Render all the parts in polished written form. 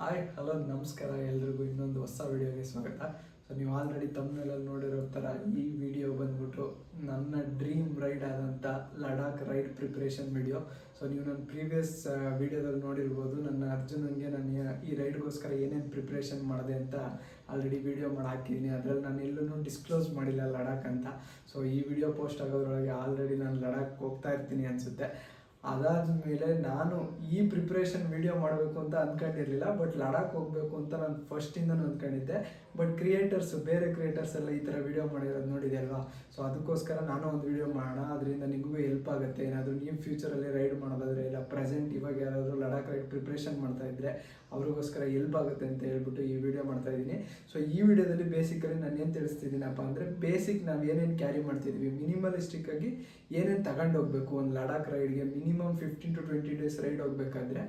Hi hello ನಮಸ್ಕಾರ ಎಲ್ರಿಗೂ ಇನ್ನೊಂದು ಹೊಸ ವಿಡಿಯೋಗೆ ಸ್ವಾಗತ. ಸೊ ನೀವು ಆಲ್ರೆಡಿ ತಮ್ಮನೇಲಲ್ಲಿ ನೋಡಿರೋ ಥರ ಈ ವಿಡಿಯೋ ಬಂದ್ಬಿಟ್ಟು ನನ್ನ ಡ್ರೀಮ್ ರೈಡ್ ಆದಂಥ Ladakh ride preparation video. So ನೀವು ನನ್ನ ಪ್ರೀವಿಯಸ್ ವಿಡಿಯೋದಲ್ಲಿ ನೋಡಿರ್ಬೋದು, ನನ್ನ ಅರ್ಜುನಂಗೆ ನಾನು ಈ ರೈಡ್ಗೋಸ್ಕರ ಏನೇನು ಪ್ರಿಪ್ರೇಷನ್ ಮಾಡಿದೆ ಅಂತ ಆಲ್ರೆಡಿ ವಿಡಿಯೋ ಮಾಡಿ ಹಾಕಿದ್ದೀನಿ. ಅದರಲ್ಲಿ ನಾನು ಎಲ್ಲೂ ಡಿಸ್ಕ್ಲೋಸ್ ಮಾಡಿಲ್ಲ ಲಡಾಖ್ ಅಂತ. ಸೊ ಈ ವಿಡಿಯೋ ಪೋಸ್ಟ್ ಆಗೋದ್ರೊಳಗೆ ಆಲ್ರೆಡಿ ನಾನು ಲಡಾಖ್ ಹೋಗ್ತಾ ಇರ್ತೀನಿ ಅನಿಸುತ್ತೆ. ಅದಾದಮೇಲೆ ನಾನು ಈ ಪ್ರಿಪ್ರೇಷನ್ ವಿಡಿಯೋ ಮಾಡಬೇಕು ಅಂತ ಅಂದ್ಕೊಂಡಿರಲಿಲ್ಲ, ಬಟ್ ಲಡಾಖ್ ಹೋಗಬೇಕು ಅಂತ ನಾನು ಫಸ್ಟಿಂದನೂ ಅಂದ್ಕೊಂಡಿದ್ದೆ. ಬಟ್ ಬೇರೆ ಕ್ರಿಯೇಟರ್ಸ್ ಎಲ್ಲ ಈ ಥರ ವಿಡಿಯೋ ಮಾಡಿರೋದು ನೋಡಿದೆ ಅಲ್ವಾ. ಸೊ ಅದಕ್ಕೋಸ್ಕರ ನಾನು ಒಂದು ವಿಡಿಯೋ ಮಾಡೋಣ, ಅದರಿಂದ ನಿಮಗೂ ಹೆಲ್ಪ್ ಆಗುತ್ತೆ. ಏನಾದರೂ ನೀವು ಫ್ಯೂಚರಲ್ಲಿ ರೈಡ್ ಮಾಡೋದಾದರೆ ಇಲ್ಲ ಪ್ರೆಸೆಂಟ್ ಇವಾಗ ಯಾರಾದರೂ ಲಡಾಖ್ ರೈಡ್ ಪ್ರಿಪ್ರೇಷನ್ ಮಾಡ್ತಾ ಇದ್ದರೆ ಅವ್ರಿಗೋಸ್ಕರ ಹೆಲ್ಪ್ ಆಗುತ್ತೆ ಅಂತ ಹೇಳ್ಬಿಟ್ಟು ಈ ವಿಡಿಯೋ ಮಾಡ್ತಾ ಇದ್ದೀನಿ. ಸೊ ಈ ವಿಡಿಯೋದಲ್ಲಿ ಬೇಸಿಕಲಿ ನಾನು ಏನು ತಿಳಿಸ್ತಿದ್ದೀನಪ್ಪ ಅಂದರೆ, ಬೇಸಿಕ್ ನಾವು ಏನೇನು ಕ್ಯಾರಿ ಮಾಡ್ತಿದ್ವಿ, ಮಿನಿಮಲಿಸ್ಟಿಕ್ ಆಗಿ ಏನೇನು ತಗೊಂಡು ಹೋಗಬೇಕು ಒಂದು ಲಡಾಖ್ ರೈಡ್ಗೆ. ಮಿನಿಮಮ್ 15 to 20 days ರೈಡ್ ಹೋಗ್ಬೇಕಾದ್ರೆ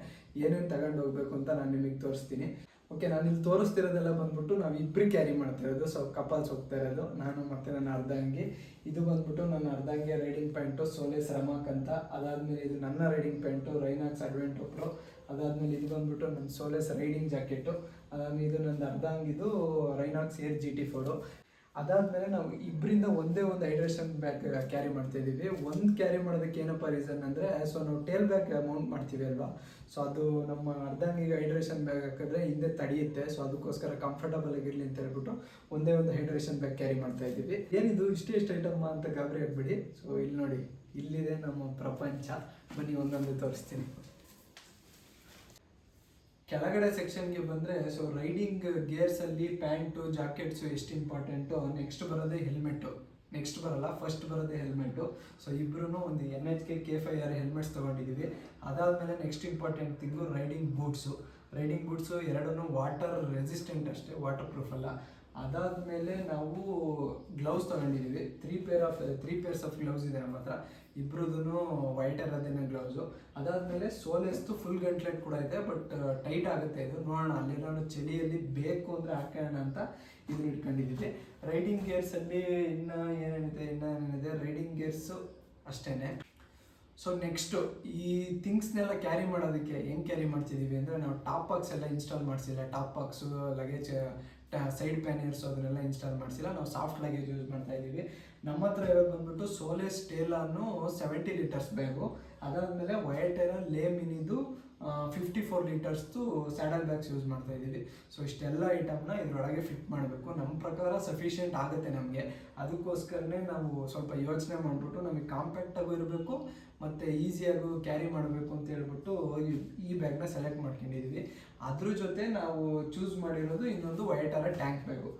ಏನೇನು ತಗೊಂಡು ಹೋಗ್ಬೇಕು ಅಂತ ನಾನು ನಿಮಗೆ ತೋರಿಸ್ತೀನಿ. ಓಕೆ, ನಾನು ಇಲ್ಲಿ ತೋರಿಸ್ತಿರೋದೆಲ್ಲ ಬಂದ್ಬಿಟ್ಟು ನಾವು ಇಬ್ಬರು ಕ್ಯಾರಿ ಮಾಡ್ತಾ ಇರೋದು. ಸೊ ಕಪಲ್ಸ್ ಹೋಗ್ತಾ ಇರೋದು, ನಾನು ಮತ್ತು ನನ್ನ ಅರ್ಧಾಂಗಿ. ಇದು ಬಂದ್ಬಿಟ್ಟು ನನ್ನ ಅರ್ಧಾಂಗಿ ರೈಡಿಂಗ್ ಪ್ಯಾಂಟು ಸೋಲೇಸ್ ರಮಾಕ್ ಅಂತ. ಅದಾದಮೇಲೆ ಇದು ನನ್ನ ರೈಡಿಂಗ್ ಪ್ಯಾಂಟು ರೈನಾಕ್ಸ್ ಅಡ್ವೆಂಟೋ ಪ್ರೋ. ಅದಾದಮೇಲೆ ಇದು ಬಂದ್ಬಿಟ್ಟು ನನ್ನ ಸೋಲೇಸ್ ರೈಡಿಂಗ್ ಜಾಕೆಟು. ಅದಾದಮೇಲೆ ಇದು ನನ್ನ ಅರ್ಧಾಂಗಿದು ರೈನಾಕ್ಸ್ ಏರ್ GT4. ಅದಾದಮೇಲೆ ನಾವು ಇಬ್ಬರಿಂದ ಒಂದೇ ಒಂದು ಹೈಡ್ರೇಷನ್ ಬ್ಯಾಗ್ ಕ್ಯಾರಿ ಮಾಡ್ತಾಯಿದ್ದೀವಿ. ಒಂದು ಕ್ಯಾರಿ ಮಾಡೋದಕ್ಕೆ ಏನಪ್ಪ ರೀಸನ್ ಅಂದರೆ, ಸೊ ನಾವು ಟೇಲ್ ಬ್ಯಾಗ್ ಮೌಂಟ್ ಮಾಡ್ತೀವಿ ಅಲ್ವಾ. ಸೊ ಅದು ನಮ್ಮ ಅರ್ಧಾಂಗಿಗೆ ಹೈಡ್ರೇಷನ್ ಬ್ಯಾಗ್ ಹಾಕಿದ್ರೆ ಹಿಂದೆ ತಡೆಯುತ್ತೆ. ಸೊ ಅದಕ್ಕೋಸ್ಕರ ಕಂಫರ್ಟಬಲ್ ಆಗಿರಲಿ ಅಂತ ಹೇಳ್ಬಿಟ್ಟು ಒಂದೇ ಒಂದು ಹೈಡ್ರೇಷನ್ ಬ್ಯಾಗ್ ಕ್ಯಾರಿ ಮಾಡ್ತಾ ಇದ್ದೀವಿ. ಏನಿದು ಇಷ್ಟು ಐಟಮ್ ಅಂತ ಗಾಬರಿ ಆಗ್ಬಿಡಿ. ಸೊ ಇಲ್ಲಿ ನೋಡಿ, ಇಲ್ಲಿದೆ ನಮ್ಮ ಪ್ರಪಂಚ. ಬನ್ನಿ ಒಂದೊಂದು ತೋರಿಸ್ತೀನಿ. ಕೆಳಗಡೆ ಸೆಕ್ಷನ್ಗೆ ಬಂದರೆ, ಸೊ ರೈಡಿಂಗ್ ಗೇರ್ಸಲ್ಲಿ ಪ್ಯಾಂಟು ಜಾಕೆಟ್ಸು ಎಷ್ಟು ಇಂಪಾರ್ಟೆಂಟು. ನೆಕ್ಸ್ಟ್ ಬರೋದೇ ಹೆಲ್ಮೆಟ್ಟು. ನೆಕ್ಸ್ಟ್ ಬರಲ್ಲ, ಫಸ್ಟ್ ಬರೋದೇ ಹೆಲ್ಮೆಟ್ಟು. ಸೊ ಇಬ್ಬರೂ ಒಂದು NHK K5R ಹೆಲ್ಮೆಟ್ಸ್ ತೊಗೊಂಡಿದ್ದೀವಿ. ಅದಾದಮೇಲೆ next important thing riding boots ಎರಡೂ ವಾಟರ್ ರೆಸಿಸ್ಟೆಂಟ್ ಅಷ್ಟೇ, ವಾಟರ್ ಪ್ರೂಫ್ ಅಲ್ಲ. ಅದಾದಮೇಲೆ ನಾವು ಗ್ಲೌಸ್ ತೊಗೊಂಡಿದ್ದೀವಿ. ತ್ರೀ ಪೇರ್ಸ್ ಆಫ್ ಗ್ಲೌಸ್ ಇದೆ ನಮ್ಮ ಹತ್ರ. ಇಬ್ಬರದೂ ವೈಟ್ ಇರೋದೇನೆ ಗ್ಲೌಸು. ಅದಾದಮೇಲೆ ಸೋಲೆಸ್ತು ಫುಲ್ ಗಂಟ್ಲೆಟ್ ಕೂಡ ಇದೆ, ಬಟ್ ಟೈಟ್ ಆಗುತ್ತೆ ಇದು. ನೋಡೋಣ, ಅಲ್ಲೇನಾದ್ರು ಚಳಿಯಲ್ಲಿ ಬೇಕು ಅಂದರೆ ಹಾಕೋಣ ಅಂತ ಇದನ್ನ ಇಟ್ಕೊಂಡಿದ್ದೀವಿ. ರೈಡಿಂಗ್ ಗೇರ್ಸಲ್ಲಿ ಇನ್ನೂ ಏನೇನಿದೆ ರೈಡಿಂಗ್ ಗೇರ್ಸು ಅಷ್ಟೇ. ಸೊ ನೆಕ್ಸ್ಟು ಈ ಥಿಂಗ್ಸ್ನೆಲ್ಲ ಕ್ಯಾರಿ ಮಾಡೋದಕ್ಕೆ ಏನು ಕ್ಯಾರಿ ಮಾಡ್ತಿದ್ದೀವಿ ಅಂದರೆ, ನಾವು ಟಾಪ್ ಬಾಕ್ಸ್ ಎಲ್ಲ ಇನ್ಸ್ಟಾಲ್ ಮಾಡಿಸಿಲ್ಲ. ಟಾಪ್ ಬಾಕ್ಸು, ಲಗೇಜ್, ಸೈಡ್ ಪ್ಯಾನಿಯರ್ಸು ಅದನ್ನೆಲ್ಲ ಇನ್ಸ್ಟಾಲ್ ಮಾಡಿಸಿಲ್ಲ. ನಾವು ಸಾಫ್ಟ್ ಲಗೇಜ್ ಯೂಸ್ ಮಾಡ್ತಾ ಇದ್ದೀವಿ. ನಮ್ಮ ಹತ್ರ ಇರೋದು ಬಂದ್ಬಿಟ್ಟು ಸೋಲೇಸ್ ಟೇಲಾನು 70 ಲೀಟರ್ಸ್ ಬ್ಯಾಗು. ಅದಾದಮೇಲೆ ವಯಟೇರ ಲೇ ಮಿನಿದು 54 ಲೀಟರ್ಸ್ದು ಸ್ಯಾಡಲ್ ಬ್ಯಾಗ್ಸ್ ಯೂಸ್ ಮಾಡ್ತಾ ಇದ್ದೀವಿ. ಸೊ ಇಷ್ಟೆಲ್ಲ ಐಟಮ್ನ ಇದರೊಳಗೆ ಫಿಟ್ ಮಾಡಬೇಕು. ನಮ್ಮ ಪ್ರಕಾರ ಸಫಿಷಿಯೆಂಟ್ ಆಗುತ್ತೆ ನಮಗೆ. ಅದಕ್ಕೋಸ್ಕರನೇ ನಾವು ಸ್ವಲ್ಪ ಯೋಚನೆ ಮಾಡಿಬಿಟ್ಟು ನಮಗೆ ಕಾಂಪ್ಯಾಕ್ಟಾಗೂ ಇರಬೇಕು ಮತ್ತು ಈಸಿಯಾಗೂ ಕ್ಯಾರಿ ಮಾಡಬೇಕು ಅಂತ ಹೇಳ್ಬಿಟ್ಟು ಈ ಬ್ಯಾಗ್ನ ಸೆಲೆಕ್ಟ್ ಮಾಡ್ಕೊಂಡಿದ್ದೀವಿ. ಅದ್ರ ಜೊತೆ ನಾವು ಚೂಸ್ ಮಾಡಿರೋದು ಇನ್ನೊಂದು ವಯಟೇರ ಟ್ಯಾಂಕ್ ಬ್ಯಾಗು.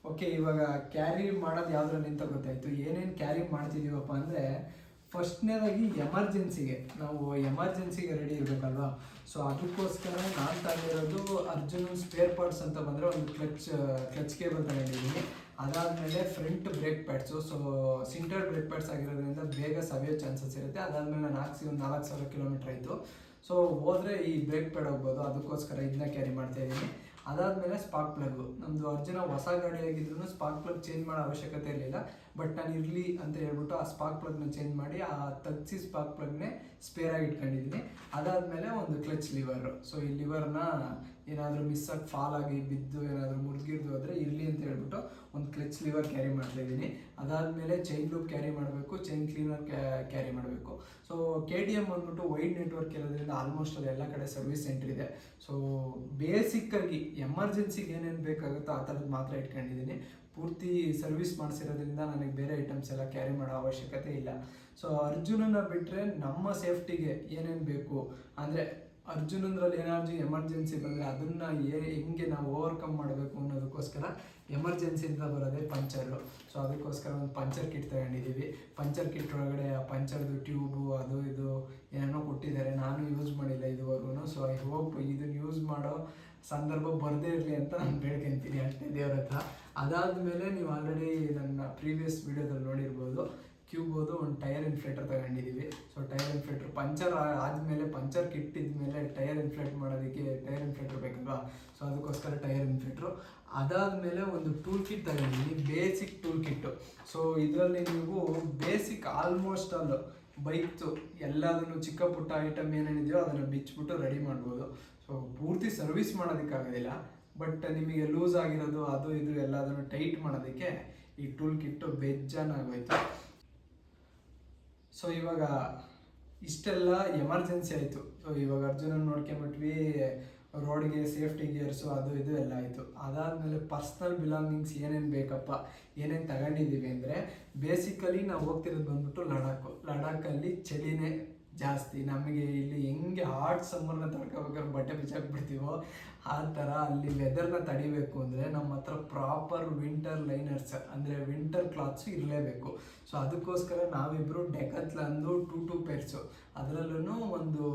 ಓಕೆ, ಇವಾಗ ಕ್ಯಾರಿ ಮಾಡೋದು ಯಾವುದ್ರಲ್ಲಿ ಅಂತ ಗೊತ್ತಾಯಿತು. ಏನೇನು ಕ್ಯಾರಿ ಮಾಡ್ತಿದ್ದೀವಪ್ಪ ಅಂದರೆ, ಫಸ್ಟ್ನೇದಾಗಿ ಎಮರ್ಜೆನ್ಸಿಗೆ ರೆಡಿ ಇರಬೇಕಲ್ವಾ. ಸೊ ಅದಕ್ಕೋಸ್ಕರ ನಾನು ತಗೊಂಡಿರೋದು ಅರ್ಜುನ್ ಸ್ಪೇರ್ ಪಾರ್ಟ್ಸ್ ಅಂತ ಬಂದರೆ ಒಂದು ಕ್ಲಚ್ ಕೇಬಲ್ ತಗೊಂಡಿದ್ದೀನಿ. ಅದಾದಮೇಲೆ front brake pads. So sinter brake pads ಆಗಿರೋದ್ರಿಂದ ಬೇಗ ಸವಿಯೋ ಚಾನ್ಸಸ್ ಇರುತ್ತೆ. ಅದಾದಮೇಲೆ ನಾನು ಹಾಕ್ಸಿ ಒಂದು 4000 ಕಿಲೋಮೀಟ್ರ್ ಆಯಿತು. ಸೊ ಹೋದರೆ ಈ ಬ್ರೇಕ್ ಪ್ಯಾಡ್ ಹೋಗ್ಬೋದು, ಅದಕ್ಕೋಸ್ಕರ ಇದನ್ನ ಕ್ಯಾರಿ ಮಾಡ್ತಾಯಿದ್ದೀನಿ. ಅದಾದಮೇಲೆ ಸ್ಪಾರ್ಕ್ ಪ್ಲಗ್ಗು. ನಮ್ಮದು ಅರ್ಜುನ ಹೊಸ ಗಾಡಿಯಾಗಿದ್ರೂ ಸ್ಪಾರ್ಕ್ ಪ್ಲಗ್ ಚೇಂಜ್ ಮಾಡೋ ಅವಶ್ಯಕತೆ ಇರಲಿಲ್ಲ. ಬಟ್ ನಾನು ಇರಲಿ ಅಂತ ಹೇಳ್ಬಿಟ್ಟು ಆ ಸ್ಪಾರ್ಕ್ ಪ್ಲಗ್ನ ಚೇಂಜ್ ಮಾಡಿ ಆ ತಗ್ಸಿ ಸ್ಪಾರ್ಕ್ ಪ್ಲಗ್ನೇ ಸ್ಪೇರಾಗಿ ಇಟ್ಕೊಂಡಿದ್ದೀನಿ. ಅದಾದಮೇಲೆ ಒಂದು ಕ್ಲಚ್ ಲಿವರು. ಸೊ ಈ ಲಿವರ್ನ ಏನಾದರೂ ಮಿಸ್ಸಾಗಿ ಫಾಲ್ ಆಗಿ ಬಿದ್ದು ಏನಾದರೂ ಮುರಿಗಿರ್ದು ಹೋದರೆ ಇರಲಿ ಅಂತ ಹೇಳ್ಬಿಟ್ಟು ಒಂದು ಕ್ಲಚ್ ಲಿವರ್ ಕ್ಯಾರಿ ಮಾಡ್ತಾಯಿದ್ದೀನಿ. ಅದಾದಮೇಲೆ ಚೈನ್ ಲೂಪ್ ಕ್ಯಾರಿ ಮಾಡಬೇಕು, ಚೈನ್ ಕ್ಲೀನರ್ ಕ್ಯಾರಿ ಮಾಡಬೇಕು. ಸೊ KTM ಬಂದ್ಬಿಟ್ಟು ವೈಡ್ ನೆಟ್ವರ್ಕ್ ಇರೋದ್ರಿಂದ ಆಲ್ಮೋಸ್ಟ್ ಅಲ್ಲಿ ಎಲ್ಲ ಕಡೆ ಸರ್ವಿಸ್ ಸೆಂಟರ್ ಇದೆ. ಸೊ ಬೇಸಿಕ್ಕಾಗಿ ಎಮರ್ಜೆನ್ಸಿಗೆ ಏನೇನು ಬೇಕಾಗುತ್ತೋ ಆ ಥರದ್ದು ಮಾತ್ರ ಇಟ್ಕೊಂಡಿದ್ದೀನಿ. ಪೂರ್ತಿ ಸರ್ವಿಸ್ ಮಾಡಿಸಿರೋದ್ರಿಂದ ನನಗೆ ಬೇರೆ ಐಟಮ್ಸ್ ಎಲ್ಲ ಕ್ಯಾರಿ ಮಾಡೋ ಅವಶ್ಯಕತೆ ಇಲ್ಲ. ಸೊ ಅರ್ಜುನನ್ನ ಬಿಟ್ಟರೆ ನಮ್ಮ ಸೇಫ್ಟಿಗೆ ಏನೇನು ಬೇಕು ಅಂದರೆ, ಅರ್ಜುನಂದ್ರಲ್ಲಿ ಏನಾದರೂ ಎಮರ್ಜೆನ್ಸಿ ಬಂದರೆ ಅದನ್ನು ಹೆಂಗೆ ನಾವು ಓವರ್ಕಮ್ ಮಾಡಬೇಕು ಅನ್ನೋದಕ್ಕೋಸ್ಕರ ಎಮರ್ಜೆನ್ಸಿಯಿಂದ ಬರೋದೇ ಪಂಚರು. ಸೊ ಅದಕ್ಕೋಸ್ಕರ ಒಂದು ಪಂಚರ್ ಕಿಟ್ ತಗೊಂಡಿದ್ದೀವಿ. ಪಂಚರ್ ಕಿಟ್ ಒಳಗಡೆ ಆ ಪಂಚರ್ದು ಟ್ಯೂಬು ಅದು ಇದು ಏನೇನೋ ಕೊಟ್ಟಿದ್ದಾರೆ, ನಾನು ಯೂಸ್ ಮಾಡಿಲ್ಲ ಇದುವರೆಗೂ. ಸೊ ಐ ಹೋಪ್ ಇದನ್ನು ಯೂಸ್ ಮಾಡೋ ಸಂದರ್ಭ ಬರದೇ ಇರಲಿ ಅಂತ ನಾನು ಬೇಡ್ಕೊಂತೀನಿ ಅಷ್ಟೇ ದೇವ್ರ ಹತ್ರ. ಅದಾದಮೇಲೆ ನೀವು ಆಲ್ರೆಡಿ ನನ್ನ ಪ್ರೀವಿಯಸ್ ವೀಡಿಯೋದಲ್ಲಿ ನೋಡಿರ್ಬೋದು, ಕ್ಯೂಬೋದು ಒಂದು ಟೈರ್ ಇನ್ಫ್ಲೇಟರ್ ತಗೊಂಡಿದ್ದೀವಿ. ಸೊ ಟೈರ್ ಇನ್ಫ್ಲೇಟರ್ ಪಂಚರ್ ಆದಮೇಲೆ, ಪಂಚರ್ ಕಿಟ್ ಇದ್ಮೇಲೆ ಟೈರ್ ಇನ್ಫ್ಲೇಟ್ ಮಾಡೋದಕ್ಕೆ ಟೈರ್ ಇನ್ಫ್ಲೇಟರ್ ಬೇಕಲ್ವಾ. ಸೊ ಅದಕ್ಕೋಸ್ಕರ ಟೈರ್ ಇನ್ಫ್ಲೇಟ್ರು. ಅದಾದಮೇಲೆ ಒಂದು ಟೂಲ್ ಕಿಟ್ ತಗೊಂಡಿದ್ದೀನಿ, ಬೇಸಿಕ್ ಟೂಲ್ ಕಿಟ್ಟು. ಸೊ ಇದರಲ್ಲಿ ನೀವು ಬೇಸಿಕ್ ಆಲ್ಮೋಸ್ಟ್ ಆಲ್ ಬೈಕ್ದು ಎಲ್ಲದನ್ನು ಚಿಕ್ಕ ಪುಟ್ಟ ಐಟಮ್ ಏನೇನಿದೆಯೋ ಅದನ್ನು ಬಿಚ್ಚಿಬಿಟ್ಟು ರೆಡಿ ಮಾಡ್ಬೋದು. ಸೊ ಪೂರ್ತಿ ಸರ್ವಿಸ್ ಮಾಡೋದಕ್ಕಾಗೋದಿಲ್ಲ, ಬಟ್ ನಿಮಗೆ ಲೂಸ್ ಆಗಿರೋದು ಅದು ಇದು ಎಲ್ಲದನ್ನು ಟೈಟ್ ಮಾಡೋದಕ್ಕೆ ಈ ಟೂಲ್ ಕಿಟ್ಟು ಬೇಜಾನಾಗೋಯ್ತು. ಸೊ ಇವಾಗ ಇಷ್ಟೆಲ್ಲ ಎಮರ್ಜೆನ್ಸಿ ಆಯಿತು. ಸೊ ಇವಾಗ ಅರ್ಜುನನ್ ನೋಡ್ಕೊಂಬಿಟ್ವಿ, ರೋಡ್ಗೆ ಸೇಫ್ಟಿ ಗೇರ್ಸು ಅದು ಇದು ಎಲ್ಲ ಆಯಿತು. ಅದಾದಮೇಲೆ ಪರ್ಸ್ನಲ್ ಬಿಲಾಂಗಿಂಗ್ಸ್ ಏನೇನು ಬೇಕಪ್ಪ, ಏನೇನು ತಗೊಂಡಿದ್ದೀವಿ ಅಂದರೆ, ಬೇಸಿಕಲಿ ನಾವು ಹೋಗ್ತಿರೋದು ಬಂದ್ಬಿಟ್ಟು ಲಡಾಖಲ್ಲಿ ಚಳಿನೇ ಜಾಸ್ತಿ. ನಮಗೆ ಇಲ್ಲಿ ಹೆಂಗೆ ಹಾಟ್ ಸಮ್ಮರ್ನ ತಡ್ಕೋಬೇಕಾದ್ರೆ ಬಟ್ಟೆ ಬಿಚ್ಚಾಕ್ಬಿಡ್ತೀವೋ ಆ ಥರ ಅಲ್ಲಿ ವೆದರ್ನ ತಡಿಬೇಕು ಅಂದರೆ ನಮ್ಮ ಹತ್ರ ಪ್ರಾಪರ್ ವಿಂಟರ್ ಲೈನರ್ಸ್ ಅಂದರೆ ವಿಂಟರ್ ಕ್ಲಾತ್ಸು ಇರಲೇಬೇಕು. ಸೊ ಅದಕ್ಕೋಸ್ಕರ ನಾವಿಬ್ಬರು ಡೆಕತ್ಲಂದು 2 ಪೇರ್ಸು, ಅದರಲ್ಲೂ ಒಂದು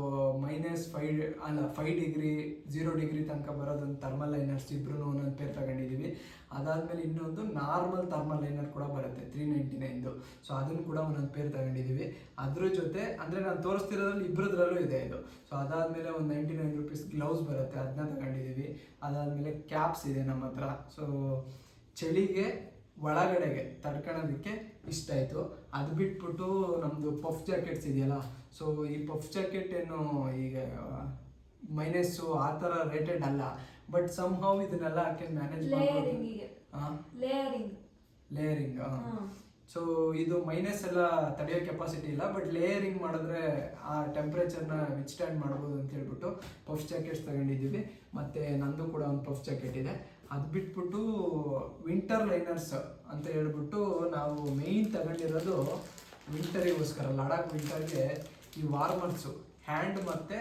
-5 ಡಿಗ್ರಿ 0 ಡಿಗ್ರಿ ತನಕ ಬರೋದೊಂದು ಥರ್ಮಲ್ ಲೈನರ್ಸ್ ಇಬ್ಬರು ಒಂದೊಂದು ಪೇರ್ ತಗೊಂಡಿದ್ದೀವಿ. ಅದಾದಮೇಲೆ ಇನ್ನೊಂದು ನಾರ್ಮಲ್ ಥರ್ಮಲ್ ಲೈನರ್ ಕೂಡ ಬರುತ್ತೆ 399. ಸೊ ಅದನ್ನು ಕೂಡ ಒಂದೊಂದು ಪೇರ್ ತಗೊಂಡಿದ್ದೀವಿ. ಅದ್ರ ಜೊತೆ ಅಂದರೆ ನಾನು ತೋರಿಸ್ತಿರೋದ್ರಲ್ಲಿ ಇಬ್ಬರದ್ರಲ್ಲೂ ಇದೆ ಇದು. ಸೊ ಅದಾದಮೇಲೆ ಒಂದು 99 ರೂಪೀಸ್ ಗ್ಲೌಸ್ ಬರುತ್ತೆ, ಅದನ್ನ ತಗೊಂಡಿದ್ದೀವಿ. ಅದಾದಮೇಲೆ ಕ್ಯಾಪ್ಸ್ ಇದೆ ನಮ್ಮ ಹತ್ರ. ಸೊ ಚಳಿಗೆ ಒಳಗಡೆಗೆ ತಡ್ಕೊಳ್ಳೋದಕ್ಕೆ ಇಷ್ಟ ಆಯಿತು. ಅದು ಬಿಟ್ಬಿಟ್ಟು ನಮ್ಮದು ಪಫ್ ಜಾಕೆಟ್ಸ್ ಇದೆಯಲ್ಲ, ಸೊ ಈ ಪಫ್ ಜಾಕೆಟ್ ಏನು ಈಗ ಮೈನಸ್ಸು ಆ ಥರ ರೇಟೆಡ್ ಅಲ್ಲ, ಬಟ್ ಸಮ್ ಹೌ ಇದನ್ನೆಲ್ಲ ಹಾಕಿ ಮ್ಯಾನೇಜ್ ಮಾಡ್ಬೋದು. ಲೇಯರಿಂಗ್ ಸೊ ಇದು ಮೈನಸ್ ಎಲ್ಲ ತಡೆಯೋ ಕೆಪಾಸಿಟಿ ಇಲ್ಲ, ಬಟ್ ಲೇಯರಿಂಗ್ ಮಾಡಿದ್ರೆ ಆ ಟೆಂಪ್ರೇಚರ್ನ ವಿಚ್ಸ್ಟ್ಯಾಂಡ್ ಮಾಡ್ಬೋದು ಅಂತ ಹೇಳ್ಬಿಟ್ಟು ಪಫ್ ಜಾಕೆಟ್ಸ್ ತಗೊಂಡಿದ್ದೀವಿ. ಮತ್ತು ನಂದು ಕೂಡ ಒಂದು ಪಫ್ ಜಾಕೆಟ್ ಇದೆ. ಅದು ಬಿಟ್ಬಿಟ್ಟು ವಿಂಟರ್ ಲೈನರ್ಸ್ ಅಂತ ಹೇಳ್ಬಿಟ್ಟು ನಾವು ಮೇಯ್ನ್ ತಗೊಂಡಿರೋದು ವಿಂಟರಿಗೋಸ್ಕರ. ಲಡಾಖ್ ವಿಂಟರ್ಗೆ ಈ ವಾರ್ಮರ್ಸು, ಹ್ಯಾಂಡ್ ಮತ್ತು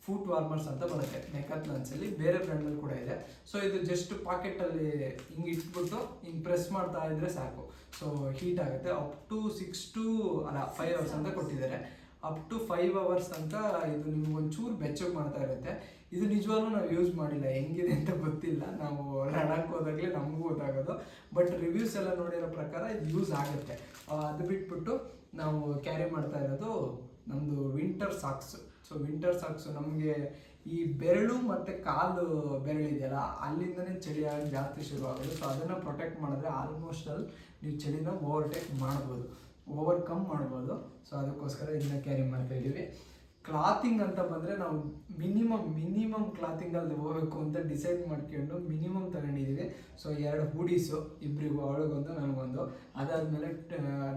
ಫೂಟ್ ವಾರ್ಮರ್ಸ್ ಅಂತ ಬರುತ್ತೆ ಡೆಕಾಥ್ಲಾನ್ಸಲ್ಲಿ, ಬೇರೆ ಬ್ರ್ಯಾಂಡಲ್ಲಿ ಕೂಡ ಇದೆ. ಸೊ ಇದು ಜಸ್ಟ್ ಪಾಕೆಟಲ್ಲಿ ಹಿಂಗೆ ಇಟ್ಬಿಟ್ಟು ಹಿಂಗೆ ಪ್ರೆಸ್ ಮಾಡ್ತಾ ಇದ್ರೆ ಸಾಕು, ಸೊ ಹೀಟ್ ಆಗುತ್ತೆ. ಅಪ್ ಟು 5 ಅವರ್ಸ್ ಅಂತ ಕೊಟ್ಟಿದ್ದಾರೆ. ಅಪ್ ಟು 5 ಅವರ್ಸ್ ಅಂತ ಇದು ನಿಮ್ಗೊಂಚೂರು ಬೆಚ್ಚಗೆ ಮಾಡ್ತಾ ಇರುತ್ತೆ. ಇದು ನಿಜವಾಗ್ಲೂ ನಾವು ಯೂಸ್ ಮಾಡಿಲ್ಲ, ಹೆಂಗಿದೆ ಅಂತ ಗೊತ್ತಿಲ್ಲ. ನಾವು ಲಡಾಖ್ ಹೋದಾಗಲೇ ನಮಗೂ ಗೊತ್ತಾಗೋದು, ಬಟ್ ರಿವ್ಯೂಸ್ ಎಲ್ಲ ನೋಡಿರೋ ಪ್ರಕಾರ ಇದು ಯೂಸ್ ಆಗುತ್ತೆ. ಅದು ಬಿಟ್ಬಿಟ್ಟು ನಾವು ಕ್ಯಾರಿ ಮಾಡ್ತಾ ಇರೋದು ನಮ್ಮದು winter socks. So winter socks ನಮಗೆ ಈ ಬೆರಳು ಮತ್ತು ಕಾಲು ಬೆರಳಿದೆಯಲ್ಲ, ಅಲ್ಲಿಂದನೇ ಚಳಿ ಆಗೋದು ಜಾಸ್ತಿ ಶುರುವಾಗೋದು. ಸೊ ಅದನ್ನು ಪ್ರೊಟೆಕ್ಟ್ ಮಾಡಿದ್ರೆ ಆಲ್ಮೋಸ್ಟ್ ನೀವು ಚಳಿನ ಓವರ್ಕಮ್ ಮಾಡ್ಬೋದು. ಸೊ ಅದಕ್ಕೋಸ್ಕರ ಇದನ್ನ ಕ್ಯಾರಿ ಮಾಡ್ತಾ ಇದ್ದೀವಿ. ಕ್ಲಾತಿಂಗ್ ಅಂತ ಬಂದರೆ ನಾವು ಮಿನಿಮಮ್ ಕ್ಲಾತಿಂಗಲ್ಲಿ ಹೋಗಬೇಕು ಅಂತ ಡಿಸೈಡ್ ಮಾಡ್ಕೊಂಡು ಮಿನಿಮಮ್ ತಗೊಂಡಿದ್ದೀವಿ. ಸೊ 2 ಹೂಡೀಸು, ಇಬ್ಬರಿಗೂ, ಅವಳಿಗೊಂದು ನನಗೊಂದು. ಅದಾದಮೇಲೆ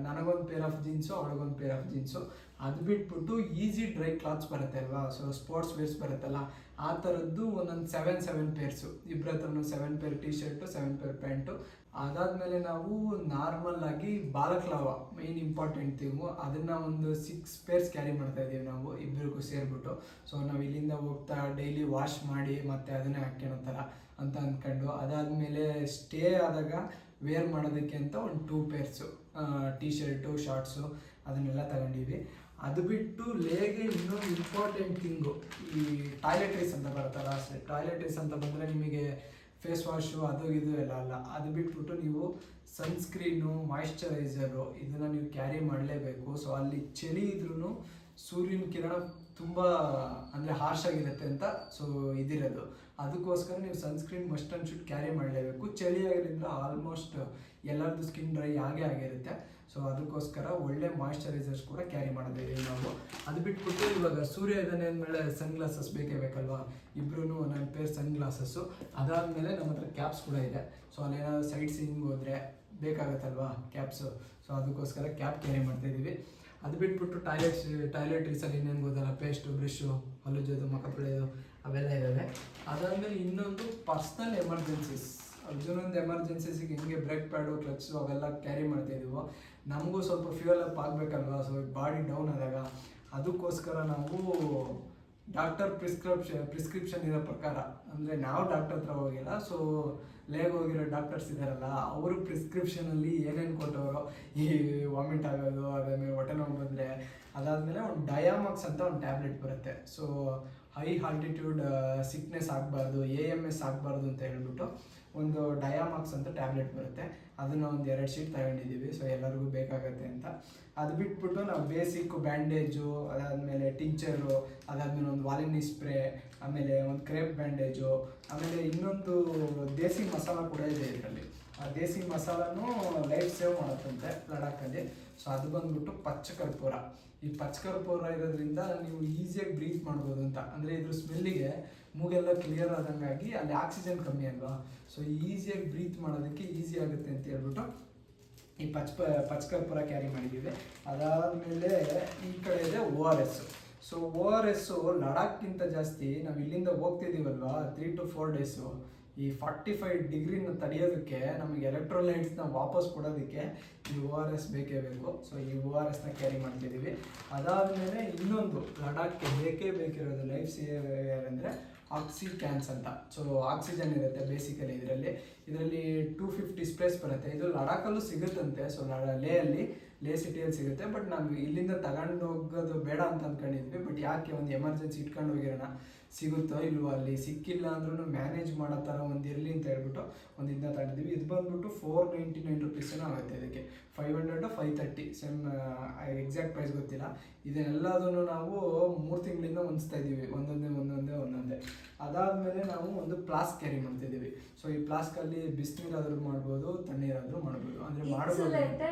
ನನಗೊಂದು ಪೇರ್ ಆಫ್ ಜೀನ್ಸು, ಅವಳಿಗೊಂದು ಪೇರ್ ಆಫ್ ಜೀನ್ಸು. ಅದು ಬಿಟ್ಬಿಟ್ಟು ಈಸಿ ಡ್ರೈ ಕ್ಲಾತ್ಸ್ ಬರುತ್ತೆ ಅಲ್ವಾ, ಸೊ ಸ್ಪೋರ್ಟ್ಸ್ ವೇರ್ಸ್ ಬರುತ್ತಲ್ಲ, ಆ ಥರದ್ದು ಒಂದೊಂದು 7 ಪೇರ್ಸು. ಇಬ್ಬರ ಹತ್ರನೂ 7 pair T shirt, 7 pair pant. ಅದಾದಮೇಲೆ ನಾವು ನಾರ್ಮಲ್ ಆಗಿ ಬಾಲಕ್ಲಾವ ಮೇಯ್ನ್ ಇಂಪಾರ್ಟೆಂಟ್ ಥಿಂಗು, ಅದನ್ನು ಒಂದು 6 ಪೇರ್ಸ್ ಕ್ಯಾರಿ ಮಾಡ್ತಾ ಇದ್ದೀವಿ ನಾವು ಇಬ್ಬರಿಗೂ ಸೇರಿಬಿಟ್ಟು. ಸೊ ನಾವು ಇಲ್ಲಿಂದ ಹೋಗ್ತಾ ಡೈಲಿ ವಾಶ್ ಮಾಡಿ ಮತ್ತೆ ಅದನ್ನೇ ಹಾಕ್ಕೊಳ್ಳೋ ಥರ ಅಂತ ಅಂದ್ಕೊಂಡು, ಅದಾದಮೇಲೆ ಸ್ಟೇ ಆದಾಗ ವೇರ್ ಮಾಡೋದಕ್ಕೆ ಅಂತ ಒಂದು 2 ಪೇರ್ಸು ಟಿ ಶರ್ಟು, ಶಾರ್ಟ್ಸು ಅದನ್ನೆಲ್ಲ ತಗೊಂಡಿವಿ. ಅದು ಬಿಟ್ಟು ಲೇಗೆ ಇನ್ನೊಂದು ಇಂಪಾರ್ಟೆಂಟ್ ಥಿಂಗು ಈ ಟಾಯ್ಲೆಟ್ರೀಸ್ ಅಂತ ಬರುತ್ತಲ್ಲ, ಟಾಯ್ಲೆಟ್ರೀಸ್ ಅಂತ ಬಂದರೆ ನಿಮಗೆ ಫೇಸ್ ವಾಶು ಅದು ಇದು ಎಲ್ಲ ಅಲ್ಲ. ಅದು ಬಿಟ್ಬಿಟ್ಟು ನೀವು ಸನ್ಸ್ಕ್ರೀನು, ಮಾಯಿಶ್ಚರೈಸರು ಇದನ್ನು ನೀವು ಕ್ಯಾರಿ ಮಾಡಲೇಬೇಕು. ಸೊ ಅಲ್ಲಿ ಚಳಿ ಇದ್ರೂ ಸೂರ್ಯನ ಕಿರಣ ತುಂಬ ಅಂದರೆ ಹಾರ್ಶ್ ಆಗಿರುತ್ತೆ ಅಂತ ಸೊ ಇದಿರೋದು. ಅದಕ್ಕೋಸ್ಕರ ನೀವು sunscreen must and should carry ಮಾಡಲೇಬೇಕು. ಚಳಿ ಆಗಿರೋದ್ರಿಂದ ಆಲ್ಮೋಸ್ಟ್ ಎಲ್ಲರದ್ದು ಸ್ಕಿನ್ ಡ್ರೈ ಆಗಿರುತ್ತೆ. ಸೊ ಅದಕ್ಕೋಸ್ಕರ ಒಳ್ಳೆ ಮಾಯಿಶ್ಚರೈಸರ್ಸ್ ಕೂಡ ಕ್ಯಾರಿ ಮಾಡಿದ್ದೀವಿ ನಾವು. ಅದು ಬಿಟ್ಬಿಟ್ಟು ಇವಾಗ ಸೂರ್ಯ ಇದ್ದಾನೆ ಅಂದಮೇಲೆ ಸನ್ ಗ್ಲಾಸಸ್ ಬೇಕೇ ಬೇಕಲ್ವಾ, ಇಬ್ಬರೂ ಒಂದೊಂದು ಪೇರ್ ಸನ್ ಗ್ಲಾಸಸ್ಸು. ಅದಾದಮೇಲೆ ನಮ್ಮ ಹತ್ರ ಕ್ಯಾಪ್ಸ್ ಕೂಡ ಇದೆ. ಸೊ ಅಲ್ಲೇನಾದ್ರು ಸೈಡ್ ಸೀಯಿಂಗ್ ಹೋದರೆ ಬೇಕಾಗತ್ತಲ್ವಾ ಕ್ಯಾಪ್ಸು, ಸೊ ಅದಕ್ಕೋಸ್ಕರ ಕ್ಯಾಪ್ ಕ್ಯಾರಿ ಮಾಡ್ತಾಯಿದ್ದೀವಿ. ಅದು ಬಿಟ್ಬಿಟ್ಟು ಟಾಯ್ಲೆಟ್ರೀಸಲ್ಲಿ ಇನ್ನೇನು ಗೊತ್ತಲ್ಲ, ಪೇಸ್ಟು, ಬ್ರಷು, ಹಲ್ಲುಜ್ಜೋದು, ಮುಖ ತೊಳೆಯೋದು ಅವೆಲ್ಲ ಇದ್ದಾವೆ. ಅದಾದಮೇಲೆ ಇನ್ನೊಂದು ಪರ್ಸ್ನಲ್ ಎಮರ್ಜೆನ್ಸೀಸ್, ಅರ್ಜುನೊಂದು ಎಮರ್ಜೆನ್ಸೀಸಿಗೆ ಹೆಂಗೆ ಬ್ರೇಕ್ ಪ್ಯಾಡು, ಕ್ಲಚ್ಸು ಅವೆಲ್ಲ ಕ್ಯಾರಿ ಮಾಡ್ತಾಯಿದ್ದೀವೋ, ನಮಗೂ ಸ್ವಲ್ಪ ಫ್ಯೂಯಲ್ ಅಪ್ ಆಗಬೇಕಲ್ವ. ಸೊ ಬಾಡಿ ಡೌನ್ ಆದಾಗ ಅದಕ್ಕೋಸ್ಕರ ನಾವು ಡಾಕ್ಟರ್ ಪ್ರಿಸ್ಕ್ರಿಪ್ಷನ್ ಇರೋ ಪ್ರಕಾರ, ಅಂದರೆ ನಾವು ಡಾಕ್ಟರ್ ಹತ್ರ ಹೋಗಿಲ್ಲ, ಸೊ ಲೇಗ್ ಹೋಗಿರೋ ಡಾಕ್ಟರ್ಸ್ ಇದ್ದಾರಲ್ಲ, ಅವರು ಪ್ರಿಸ್ಕ್ರಿಪ್ಷನಲ್ಲಿ ಏನೇನು ಕೊಟ್ಟವರು, ಈ ವಾಮಿಟ್ ಆಗೋದು, ಅದಾದಮೇಲೆ ಹೊಟ್ಟೆ ನೋವು ಬಂದರೆ, ಅದಾದಮೇಲೆ ಒಂದು ಡಯಾಮಾಕ್ಸ್ ಅಂತ ಒಂದು ಟ್ಯಾಬ್ಲೆಟ್ ಬರುತ್ತೆ. ಸೊ ಹೈ ಆಲ್ಟಿಟ್ಯೂಡ್ ಸಿಕ್ನೆಸ್ ಆಗಬಾರ್ದು, AMS ಆಗಬಾರ್ದು ಅಂತ ಹೇಳ್ಬಿಟ್ಟು ಒಂದು ಡಯಾಮಾಕ್ಸ್ ಅಂತ ಟ್ಯಾಬ್ಲೆಟ್ ಬರುತ್ತೆ. ಅದನ್ನು ಒಂದು 2 ಶೀಟ್ ತಗೊಂಡಿದ್ದೀವಿ. ಸೊ ಎಲ್ಲರಿಗೂ ಬೇಕಾಗತ್ತೆ ಅಂತ. ಅದು ಬಿಟ್ಬಿಟ್ಟು ನಾವು ಬೇಸಿಕ್ಕು ಬ್ಯಾಂಡೇಜು, ಅದಾದಮೇಲೆ ಟಿಂಚರು, ಅದಾದಮೇಲೆ ಒಂದು ವಾಲಿನಿ ಸ್ಪ್ರೇ, ಆಮೇಲೆ ಒಂದು ಕ್ರೇಪ್ ಬ್ಯಾಂಡೇಜು, ಆಮೇಲೆ ಇನ್ನೊಂದು ದೇಸಿ ಮಸಾಲ ಕೂಡ ಇದೆ ಇದರಲ್ಲಿ, ದೇಸಿ ಮಸಾಲಾನು ಲೈಫ್ ಸೇವ್ ಮಾಡುತ್ತಂತೆ ಲಡಾಖಲ್ಲಿ. ಸೊ ಅದು ಬಂದ್ಬಿಟ್ಟು ಪಚ್ಚ ಕರ್ಪೂರ. ಈ ಪಚ್ಚ ಕರ್ಪೂರ ಇರೋದ್ರಿಂದ ನೀವು ಈಸಿಯಾಗಿ ಬ್ರೀತ್ ಮಾಡ್ಬೋದು ಅಂತ. ಅಂದರೆ ಇದ್ರ ಸ್ಮೆಲ್ಲಿಗೆ ಮೂಗೆಲ್ಲ ಕ್ಲಿಯರ್ ಆದಂಗಾಗಿ ಅಲ್ಲಿ ಆಕ್ಸಿಜನ್ ಕಮ್ಮಿ ಅಲ್ವಾ, ಸೊ ಈಸಿಯಾಗಿ ಬ್ರೀತ್ ಮಾಡೋದಕ್ಕೆ ಈಸಿ ಆಗುತ್ತೆ ಅಂತ ಹೇಳ್ಬಿಟ್ಟು ಈ ಪಚ್ಚ ಕರ್ಪೂರ ಕ್ಯಾರಿ ಮಾಡಿದ್ದೀವಿ. ಅದಾದಮೇಲೆ ಈ ಕಡೆ ಇದೆ ORS. ಸೊ ORS ಲಡಾಖ್ಗಿಂತ ಜಾಸ್ತಿ ನಾವು ಇಲ್ಲಿಂದ ಹೋಗ್ತಿದ್ದೀವಲ್ವಾ 3 to 4 ಡೇಸು, ಈ 45 ಡಿಗ್ರಿನ ತಡೆಯೋದಕ್ಕೆ ನಮಗೆ ಎಲೆಕ್ಟ್ರೋಲೈಟ್ಸ್ನ ವಾಪಸ್ ಕೊಡೋದಕ್ಕೆ ಈ ORS ಬೇಕೇ ಬೇಕು. ಸೊ ಈ ORSನ ಕ್ಯಾರಿ ಮಾಡ್ತಿದ್ದೀವಿ. ಅದಾದಮೇಲೆ ಇನ್ನೊಂದು ಲಡಾಖ್ಗೆ ಬೇಕಿರೋದು ಲೈಫ್ ಸೇವರ್ ಅಂದರೆ ಆಕ್ಸಿ ಕ್ಯಾನ್ಸ್ ಅಂತ. ಸೊ ಆಕ್ಸಿಜನ್ ಇರುತ್ತೆ ಬೇಸಿಕಲಿ ಇದರಲ್ಲಿ 250 ಸ್ಪೇಸ್ ಬರುತ್ತೆ. ಇದು ಲಡಾಖಲ್ಲೂ ಸಿಗುತ್ತಂತೆ. ಸೊ ಲೇ ಸಿಟಿಯಲ್ಲಿ ಸಿಗುತ್ತೆ. ಬಟ್ ನಾವು ಇಲ್ಲಿಂದ ತಗೊಂಡು ಹೋಗೋದು ಬೇಡ ಅಂತ ಅಂದ್ಕೊಂಡಿದ್ವಿ. ಬಟ್ ಯಾಕೆ ಒಂದು ಎಮರ್ಜೆನ್ಸಿ ಇಟ್ಕೊಂಡು ಹೋಗಿರೋಣ, ಸಿಗುತ್ತೋ ಇಲ್ವೋ, ಅಲ್ಲಿ ಸಿಕ್ಕಿಲ್ಲ ಅಂದ್ರೂ ಮ್ಯಾನೇಜ್ ಮಾಡೋ ಥರ ಒಂದು ಇರಲಿ ಅಂತ ಹೇಳ್ಬಿಟ್ಟು ಒಂದು ಇದನ್ನ ತಗೊಂಡಿದ್ವಿ. ಇದು ಬಂದ್ಬಿಟ್ಟು 499 ರುಪೀಸೇನೋ ಆಗುತ್ತೆ. ಇದಕ್ಕೆ 500 to 530 ಸೇಮ್, ಎಕ್ಸಾಕ್ಟ್ ಪ್ರೈಸ್ ಗೊತ್ತಿಲ್ಲ. ಇದನ್ನೆಲ್ಲದನ್ನು ನಾವು 3 ತಿಂಗಳಿಂದ ಹೊಂದಿಸ್ತಾ ಇದ್ದೀವಿ, ಒಂದೊಂದೇ. ಅದಾದಮೇಲೆ ನಾವು ಒಂದು ಫ್ಲಾಸ್ಕ್ ಕ್ಯಾರಿ ಮಾಡ್ತಿದ್ದೀವಿ. ಸೊ ಈ ಫ್ಲಾಸ್ಕಲ್ಲಿ ಬಿಸಿನೀರಾದರೂ ಮಾಡ್ಬೋದು, ತಣ್ಣೀರಾದರೂ ಮಾಡ್ಬೋದು. ಅಂದರೆ ಮಾಡ್ಬೋದು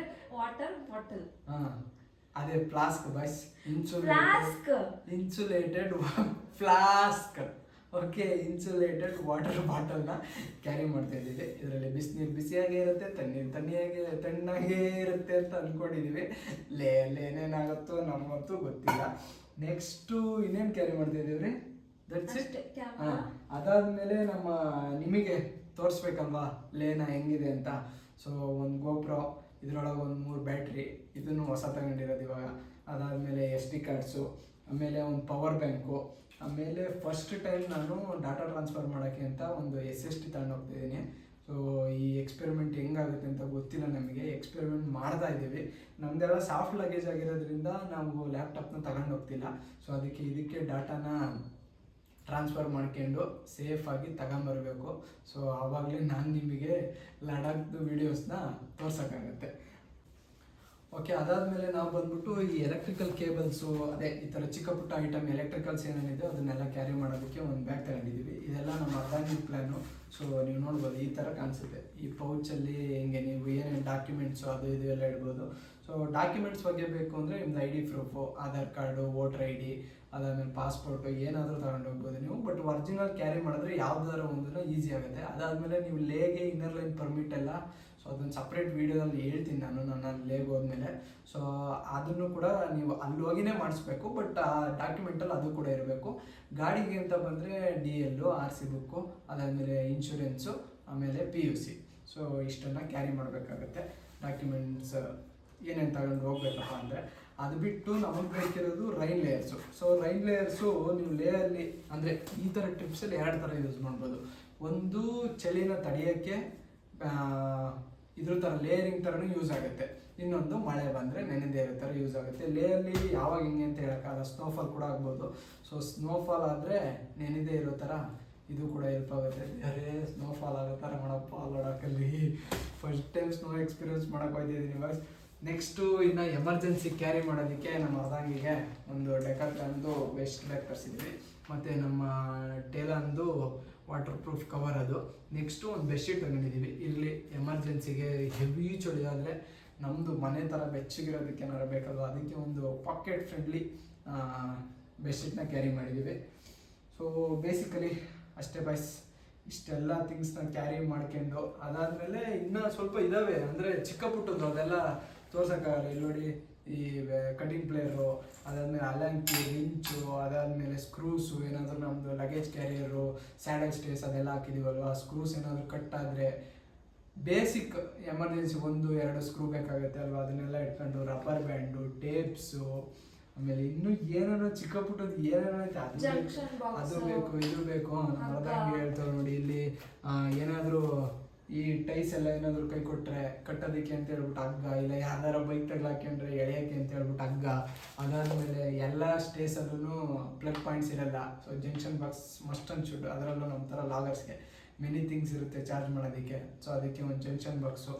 ವಾಟರ್ ಬಾಟಲ್. ಹಾಂ, ಅದೇ flask boys, insulated flask. Okay, insulated water ಬಾಟಲ್ನ ಕ್ಯಾರಿ ಮಾಡ್ತಾ ಇದ್ದೀವಿ. ಇದರಲ್ಲಿ ಬಿಸಿನೀರು ಬಿಸಿಯಾಗೇ ಇರುತ್ತೆ, ತಣ್ಣಾಗೇ ಇರುತ್ತೆ ಅಂತ ಅಂದ್ಕೊಂಡಿದ್ದೀವಿ. ಏನೇನಾಗುತ್ತೋ ನಮಗಂತೂ ಗೊತ್ತಿಲ್ಲ. ನೆಕ್ಸ್ಟು ಇನ್ನೇನು ಕ್ಯಾರಿ ಮಾಡ್ತಾ ಇದ್ದೀವಿ ರೀ, ದಟ್ಸ್ ಇಟ್. ಹಾಂ, ಅದಾದಮೇಲೆ ನಿಮಗೆ ತೋರಿಸ್ಬೇಕಲ್ವಾ ಲೇನ ಹೆಂಗಿದೆ ಅಂತ. ಸೊ ಒಂದು ಗೋಪ್ರೋ, ಇದರೊಳಗೆ ಒಂದು 3 ಬ್ಯಾಟ್ರಿ, ಇದನ್ನು ಹೊಸ ತಗೊಂಡಿರೋದು ಇವಾಗ. ಅದಾದಮೇಲೆ SD ಕಾರ್ಡ್ಸು, ಆಮೇಲೆ ಒಂದು ಪವರ್ ಬ್ಯಾಂಕು, ಆಮೇಲೆ ಫಸ್ಟ್ ಟೈಮ್ ನಾನು ಡಾಟಾ ಟ್ರಾನ್ಸ್ಫರ್ ಮಾಡೋಕ್ಕೆ ಅಂತ ಒಂದು SST ತಗೊಂಡು ಹೋಗ್ತಿದ್ದೀನಿ. ಸೊ ಈ ಎಕ್ಸ್ಪೆರಿಮೆಂಟ್ ಹೆಂಗಾಗುತ್ತೆ ಅಂತ ಗೊತ್ತಿಲ್ಲ ನಮಗೆ, ಎಕ್ಸ್ಪೆರಿಮೆಂಟ್ ಮಾಡ್ತಾ ಇದ್ದೀವಿ. ನಮ್ಮದೆಲ್ಲ ಸಾಫ್ಟ್ ಲಗೇಜ್ ಆಗಿರೋದ್ರಿಂದ ನಾವು ಲ್ಯಾಪ್ಟಾಪ್ನ ತಗೊಂಡು ಹೋಗ್ತಿಲ್ಲ. ಸೊ ಇದಕ್ಕೆ ಡಾಟಾನ ಟ್ರಾನ್ಸ್ಫರ್ ಮಾಡ್ಕೊಂಡು ಸೇಫಾಗಿ ತಗೊಂಬರ್ಬೇಕು. ಸೊ ಆವಾಗಲೇ ನಾನು ನಿಮಗೆ ಲಡಾಖ್ದು ವೀಡಿಯೋಸ್ನ ತೋರ್ಸೋಕ್ಕಾಗತ್ತೆ. ಓಕೆ, ಅದಾದಮೇಲೆ ನಾವು ಬಂದ್ಬಿಟ್ಟು ಈ ಎಲೆಕ್ಟ್ರಿಕಲ್ ಕೇಬಲ್ಸು, ಅದೇ ಈ ಥರ ಚಿಕ್ಕ ಪುಟ್ಟ ಐಟಮ್ ಎಲೆಕ್ಟ್ರಿಕಲ್ಸ್ ಏನೇನಿದೆ ಅದನ್ನೆಲ್ಲ ಕ್ಯಾರಿ ಮಾಡೋದಕ್ಕೆ ಒಂದು ಬ್ಯಾಗ್ ತಗೊಂಡಿದ್ದೀವಿ. ಇದೆಲ್ಲ ನಮ್ಮ ಅದಾನಿ ಪ್ಲ್ಯಾನು. ಸೊ ನೀವು ನೋಡ್ಬೋದು ಈ ಥರ ಕಾಣಿಸುತ್ತೆ. ಈ ಪೌಚಲ್ಲಿ ಹಿಂಗೆ ನೀವು ಏನೇನು ಡಾಕ್ಯುಮೆಂಟ್ಸು ಅದು ಇದು ಎಲ್ಲ ಇಡ್ಬೋದು. ಸೊ ಡಾಕ್ಯುಮೆಂಟ್ಸ್ ಬಗ್ಗೆ ಬೇಕು ಅಂದರೆ ನಿಮ್ದು ID proof, Aadhaar card, voter ID, ಅದಾದಮೇಲೆ ಪಾಸ್ಪೋರ್ಟು ಏನಾದರೂ ತಗೊಂಡು ಹೋಗ್ಬೋದು ನೀವು. ಬಟ್ ಒರಿಜಿನಲ್ ಕ್ಯಾರಿ ಮಾಡಿದ್ರೆ ಯಾವುದಾದ್ರು ಒಂದನ್ನು ಈಸಿ ಆಗುತ್ತೆ. ಅದಾದಮೇಲೆ ನೀವು ಲೇಗೆ ಇನ್ನರ್ ಲೈನ್ ಪರ್ಮಿಟ್ ಎಲ್ಲ, ಸೊ ಅದನ್ನು ಸಪ್ರೇಟ್ ವೀಡಿಯೋದಲ್ಲಿ ಹೇಳ್ತೀನಿ ನಾನು ಲೇಗೆ ಹೋದ್ಮೇಲೆ. ಸೊ ಅದನ್ನು ಕೂಡ ನೀವು ಅಲ್ಲಿ ಹೋಗಿನೇ ಮಾಡಿಸ್ಬೇಕು. ಬಟ್ ಆ ಡಾಕ್ಯುಮೆಂಟಲ್ಲಿ ಅದು ಕೂಡ ಇರಬೇಕು. ಗಾಡಿಗೆ ಅಂತ ಬಂದರೆ DL, RC ಬುಕ್ಕು, ಅದಾದಮೇಲೆ ಇನ್ಶೂರೆನ್ಸು, ಆಮೇಲೆ PUC. ಸೊ ಇಷ್ಟನ್ನು ಕ್ಯಾರಿ ಮಾಡಬೇಕಾಗತ್ತೆ. ಡಾಕ್ಯುಮೆಂಟ್ಸ್ ಏನೇನು ತಗೊಂಡು ಹೋಗ್ಬೇಕಪ್ಪ ಅಂದರೆ ಅದು ಬಿಟ್ಟು ನಮಗೆ ಬೇಕಿರೋದು rain layers. So rain layers ನೀವು ಲೇಯಲ್ಲಿ ಅಂದರೆ ಈ ಥರ ಟ್ರಿಪ್ಸಲ್ಲಿ 2 ಥರ ಯೂಸ್ ಮಾಡ್ಬೋದು. ಒಂದು ಚಳಿನ ತಡೆಯೋಕ್ಕೆ ಇದ್ರ ಥರ ಲೇಯರಿಂಗ್ ಥರನೂ ಯೂಸ್ ಆಗುತ್ತೆ. ಇನ್ನೊಂದು ಮಳೆ ಬಂದರೆ ನೆನೆದೇ ಇರೋ ಥರ ಯೂಸ್ ಆಗುತ್ತೆ. ಲೇಯಲ್ಲಿ ಯಾವಾಗ ಹಿಂಗೆ ಅಂತ ಹೇಳೋಕ್ಕಾಗಲ್ಲ, ಸ್ನೋಫಾಲ್ ಕೂಡ ಆಗ್ಬೋದು. ಸೊ ಸ್ನೋಫಾಲ್ ಆದರೆ ನೆನೆದೇ ಇರೋ ಥರ ಇದು ಕೂಡ ಹೆಲ್ಪ್ ಆಗುತ್ತೆ. ಅರೇ ಸ್ನೋಫಾಲ್ ಆಗೋ ಥರ ಮಾಡಪ್ಪ ಲಡಾಖಲ್ಲಿ. ಫಸ್ಟ್ ಟೈಮ್ ಸ್ನೋ ಎಕ್ಸ್ಪೀರಿಯನ್ಸ್ ಮಾಡೋಕೆ ಹೋಗ್ತಿದ್ದೀನಿ ಇವಾಗ. ನೆಕ್ಸ್ಟು ಇನ್ನು ಎಮರ್ಜೆನ್ಸಿ ಕ್ಯಾರಿ ಮಾಡೋದಕ್ಕೆ ನಮ್ಮ ಅರ್ಧಾಂಗಿಗೆ ಒಂದು ಡೆಕಾಥ್ಲಾನ್ದು ವೆಸ್ಟ್ ಬ್ಯಾಗ್ ತರಿಸಿದ್ವಿ. ಮತ್ತು ನಮ್ಮ ಟೇಲಾನ್ದು ವಾಟರ್ ಪ್ರೂಫ್ ಕವರ್ ಅದು. ನೆಕ್ಸ್ಟು ಒಂದು ಬೆಡ್ಶೀಟ್ ತಗೊಂಡಿದ್ದೀವಿ. ಇಲ್ಲಿ ಎಮರ್ಜೆನ್ಸಿಗೆ ಹೆವಿ ಚಳಿ ಆದರೆ ನಮ್ಮದು ಮನೆ ಥರ ಬೆಚ್ಚಗಿರೋದಕ್ಕೆ ಏನಾರು ಬೇಕಲ್ವ, ಅದಕ್ಕೆ ಒಂದು ಪಾಕೆಟ್ ಫ್ರೆಂಡ್ಲಿ ಬೆಡ್ಶೀಟ್ನ ಕ್ಯಾರಿ ಮಾಡಿದ್ದೀವಿ. ಸೊ ಬೇಸಿಕಲಿ ಅಷ್ಟೇ ಬಾಯ್ಸ್, ಇಷ್ಟೆಲ್ಲ ಥಿಂಗ್ಸ್ನ ಕ್ಯಾರಿ ಮಾಡ್ಕೊಂಡು ಅದಾದಮೇಲೆ ಇನ್ನೂ ಸ್ವಲ್ಪ ಇದ್ದಾವೆ, ಅಂದರೆ ಚಿಕ್ಕ ಪುಟ್ಟದ್ದು ಅದೆಲ್ಲ ತೋರ್ಸೋಕ್ಕಾಗಲ್ಲ. ಇಲ್ಲಿ ನೋಡಿ, ಈ ಕಟಿಂಗ್ ಪ್ಲೇಯರು, ಅದಾದಮೇಲೆ ಅಲಂಕಿ, ರಿಂಚು, ಅದಾದಮೇಲೆ ಸ್ಕ್ರೂಸು, ಏನಾದರೂ ನಮ್ಮದು ಲಗೇಜ್ ಕ್ಯಾರಿಯರು, ಸ್ಯಾಡಲ್ ಸ್ಟೇಸ್ ಅದೆಲ್ಲ ಹಾಕಿದ್ದೀವಲ್ವ, ಸ್ಕ್ರೂಸ್ ಏನಾದರೂ ಕಟ್ ಆದರೆ ಬೇಸಿಕ್ ಎಮರ್ಜೆನ್ಸಿ 1-2 ಸ್ಕ್ರೂ ಬೇಕಾಗುತ್ತೆ ಅಲ್ವಾ, ಅದನ್ನೆಲ್ಲ ಇಟ್ಕೊಂಡು ರಬ್ಬರ್ ಬ್ಯಾಂಡು, ಟೇಪ್ಸು, ಆಮೇಲೆ ಇನ್ನೂ ಏನೇನೋ ಚಿಕ್ಕ ಪುಟ್ಟದ್ದು ಏನೇನೋ ಐತೆ ಅದು ಬೇಕು ಇದು ಬೇಕು. ನಮ್ಮ ಅರ್ಧಂಗೆ ಹೇಳ್ತಾರೆ ನೋಡಿ, ಇಲ್ಲಿ ಏನಾದರೂ ಈ ಟೈಸ್ ಎಲ್ಲ ಏನಾದರೂ ಕೈ ಕೊಟ್ಟರೆ ಕಟ್ಟೋದಕ್ಕೆ ಅಂತ ಹೇಳ್ಬಿಟ್ಟು ಹಗ್ಗ, ಇಲ್ಲ ಯಾವ್ದಾರ ಬೈಕ್ ತಗ್ಲಾಕೊಂಡ್ರೆ ಎಳೆಯೋಕ್ಕೆ ಅಂತ ಹೇಳ್ಬಿಟ್ಟು ಹಗ್ಗ. ಅದಾದಮೇಲೆ ಎಲ್ಲ ಸ್ಟೇಸಲ್ಲೂ ಪ್ಲಗ್ ಪಾಯಿಂಟ್ಸ್ ಇರಲ್ಲ. So junction box must and should, ಅದರಲ್ಲೂ ನಮ್ಮ ಥರ ಲಾಗರ್ಸ್ಗೆ ಮೆನಿ ಥಿಂಗ್ಸ್ ಇರುತ್ತೆ ಚಾರ್ಜ್ ಮಾಡೋದಕ್ಕೆ. ಸೊ ಅದಕ್ಕೆ ಒಂದು ಜಂಕ್ಷನ್ ಬಾಕ್ಸು.